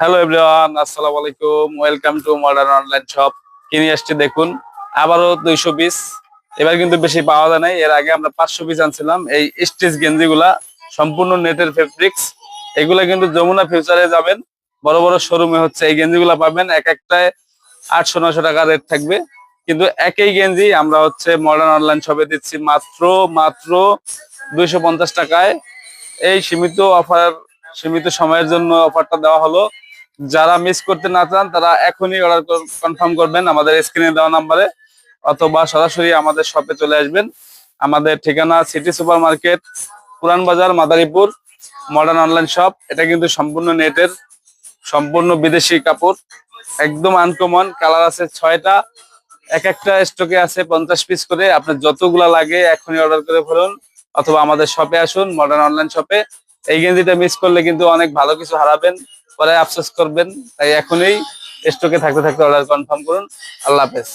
Hello everyone, আসসালামু আলাইকুম। Welcome to modern online shop. কিনে আসছি দেখুন, আবারও 200 পিস। এবার কিন্তু বেশি পাওয়া যায় নাই। এর আগে আমরা 500 পিস আনছিলাম। এই স্টিচ গেঞ্জিগুলা সম্পূর্ণ নেটের ফেব্রিক্স। এগুলা কিন্তু যমুনা ফিউচারে যাবেন, বড় বড় শোরুমে হচ্ছে এই গেঞ্জিগুলা পাবেন। এক একটায় 800-900 টাকা রেট থাকবে। কিন্তু একই গেঞ্জি আমরা হচ্ছে মডার্ন অনলাইন শপে দিচ্ছি মাত্র মাত্র 250 টাকায়। এই সীমিত সময়ের জন্য অফারটা দেওয়া হলো। যারা মিস করতে না চান তারা এখনই অর্ডার কনফার্ম করবেন আমাদের স্ক্রিনে দেওয়া নাম্বারে, অথবা সরাসরি আমাদের শপে চলে আসবেন। আমাদের ঠিকানা সিটি সুপার মার্কেট, পুরান বাজার, মাদারীপুর। মডার্ন অনলাইন শপ, এটা কিন্তু সম্পূর্ণ নেটের, সম্পূর্ণ বিদেশি কাপড়, একদম আনকমন। কালার আছে 6টা, এক একটা স্টকে আছে 50 পিস করে। আপনার যতগুলা লাগে এখনই অর্ডার করে ফেলুন, অথবা আমাদের শপে আসুন, মডার্ন অনলাইন শপে। এই গেঞ্জিটা মিস করলে কিন্তু অনেক ভালো কিছু হারাবেন, পরে আফসোস করবেন। তাই এখনই স্টকে থাকতে থাকতে অর্ডার কনফার্ম করুন। আল্লাহ হাফেজ।